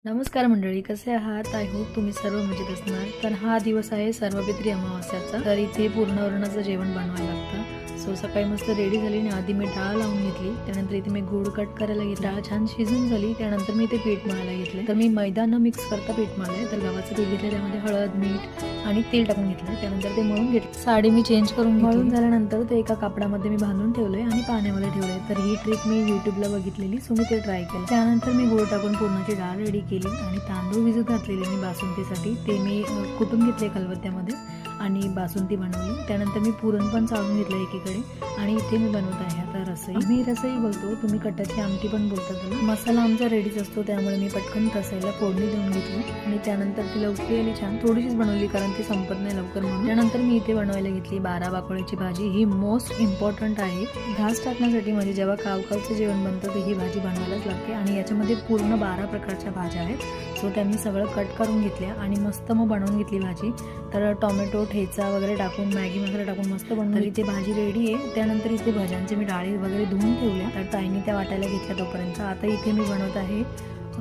नमस्कार मंडळी, कसे आहात? आय होप तुम्ही सर्व मजेत असणार. तर हा दिवस आहे सर्वपित्री अमावास्याचा. तर इथे पूर्ण वरणाचं जेवण बनवायला लागतं. सो सकाळी मस्त रेडी झाली आणि आधी मी डाळ लावून घेतली. त्यानंतर इथे मी गूळ कट करायला घेतली. डाळ छान शिजून झाली. त्यानंतर मी इथे पीठ मळायला घेतले. तर मी मैदा न मिक्स करता पीठ मळलंय. तर गव्हाचं पीठ घेतलं, त्यामध्ये हळद, मीठ आणि तेल टाकून घेतलं. त्यानंतर ते मळून घेतलं. साडी मी चेंज करून मळून झाल्यानंतर ते एका कापडामध्ये मी बांधून ठेवलंय आणि पाण्यामध्ये ठेवलंय. तर ही ट्रिक मी युट्यूबला बघितलेली, सो मी ते ट्राय केलं. त्यानंतर मी गूळ टाकून पूर्णाची डाळ रेडी केली आणि तांदूळ भिजत घातलेले मी बासुंदीसाठी. ते मी कुटून घेतले खलबत्त्यामध्ये आणि बासुंदी बनवली. त्यानंतर मी पुरण पण चाळून घेतलं एकीकडे आणि इथे मी बनवत आहे आता रसई. मी रसई बोलतो, तुम्ही कटाची आमटी पण बोलता त्याला. मसाला आमचा रेडीच असतो, त्यामुळे मी पटकन रसईला फोडणी देऊन घेतली आणि त्यानंतर ती लवकर आली छान. थोडीशीच बनवली कारण ती संपत नाही लवकर म्हणून. त्यानंतर मी इथे बनवायला घेतली 12 बाकोळ्याची भाजी. ही मोस्ट इम्पॉर्टंट आहे घास टाकण्यासाठी. म्हणजे जेव्हा कावकावचं जेवण बनतं तर ही भाजी बनवायलाच लागते आणि याच्यामध्ये पूर्ण 12 प्रकारच्या भाज्या आहेत. सो त्यांनी सगळं कट करून घेतल्या आणि मस्त मग बनवून घेतली भाजी. तर टोमॅटो ठेचा वगैरे टाकून, मॅगी मसाला टाकून मस्त बनवून. इथे भाजी रेडी आहे. त्यानंतर इथे भाज्यांचे मी डाळी वगैरे धुवून ठेवल्या. तर ताईने त्या वाटायला घेतल्या तोपर्यंत. आता इथे मी बनवत आहे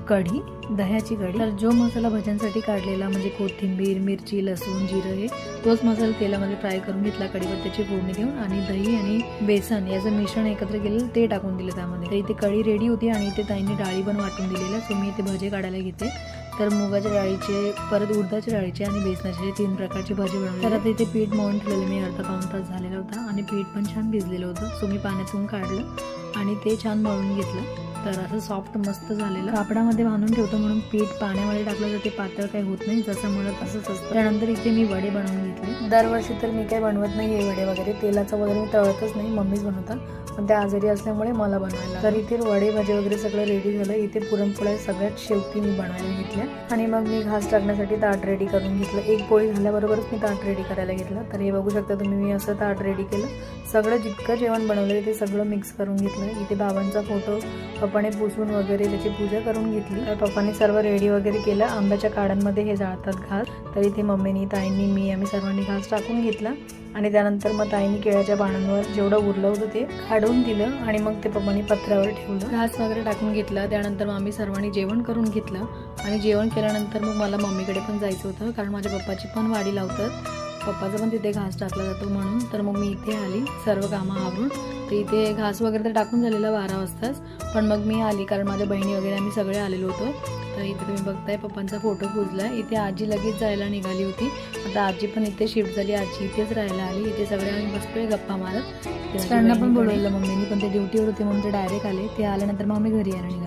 कढी, दह्याची कढी. तर जो मसाला भाज्यांसाठी काढलेला म्हणजे कोथिंबीर, मिरची, लसूण, जिरं हे तोच मसाला तेलामध्ये फ्राय करून घेतला कढीपत्त्याची फोडणी देऊन आणि दही आणि बेसन याचं मिश्रण एकत्र केलेलं ते टाकून दिलं त्यामध्ये. तर इथे कढी रेडी होती आणि इथे ताईंनी डाळी पण वाटून दिलेल्या. सो मी इथे भजे काढायला घेते. तर मुगाच्या डाळीचे, परत उडदाच्या डाळीचे आणि बेसनाचे 3 प्रकारचे भजे बनवले. तर आता इथे पीठ मळून ठेवलेलं मी अर्धा पाऊण तास झालेला होता आणि पीठ पण छान भिजलेलं होतं. सो मी पाण्यातून काढलं आणि ते छान मळून घेतलं. तर असं सॉफ्ट मस्त झालेलं. कापडामध्ये बांधून ठेवतो म्हणून पीठ पाण्यामध्ये टाकलं तर ते पातळ काही होत नाही, जसं म्हणत तसंच असतं. त्यानंतर इथे मी वडे बनवून घेतले. दरवर्षी तर मी काही बनवत नाही हे वडे वगैरे, तेलाचं वगैरे मी तळतच नाही, मम्मीच बनवतात. पण त्या आजारी असल्यामुळे मला बनवायला. तर इथे वडे भाजी वगैरे सगळं रेडी झालं. इथे पुरणपोळ्या सगळ्यात शेवटी मी बनवायला घेतल्या आणि मग मी घास टाकण्यासाठी ताट रेडी करून घेतलं. एक पोळी झाल्याबरोबरच मी ताट रेडी करायला घेतलं. तर हे बघू शकता तुम्ही, मी असं ताट रेडी केलं. सगळं जितकं जेवण बनवलं ते सगळं मिक्स करून घेतलं. इथे बाबांचा फोटो पप्पाने पुसून वगैरे त्याची पूजा करून घेतली. तर पप्पाने सर्व रेडी वगैरे केलं. आंब्याच्या काड्यांमध्ये हे जाळतात घास. तर इथे मम्मीनी, ताईंनी, मी आम्ही सर्वांनी घास टाकून घेतला आणि त्यानंतर मग ताईंनी केळ्याच्या पानांवर जेवढं उरलं होतं ते काढून दिलं आणि मग ते पप्पांनी पत्र्यावर ठेवलं. घास वगैरे टाकून घेतला. त्यानंतर मग आम्ही सर्वांनी जेवण करून घेतलं आणि जेवण केल्यानंतर मग मला मम्मीकडे पण जायचं होतं कारण माझ्या पप्पाची पण वाडी लावतात. पप्पाचा पण तिथे घास टाकला जातो म्हणून. तर मग मी इथे आली सर्व कामं आवरून. तर इथे घास वगैरे तर टाकून झालेला 12 वाजताच, पण मग मी आली कारण माझ्या बहिणी वगैरे आम्ही सगळे आलेलो होतो. तर इथे तुम्ही बघताय पप्पांचा फोटो पुजला. इथे आजी लगेच जायला निघाली होती. आता आजी पण इथे शिफ्ट झाली. आजी इथेच राहायला आली. इथे सगळे आम्ही बसतोय गप्पा मारत. त्यांना पण बोलवलं मम्मीनी, पण ते ड्युटीवर होते म्हणून ते डायरेक्ट आले. ते आल्यानंतर मग आम्ही घरी यायला निघालो.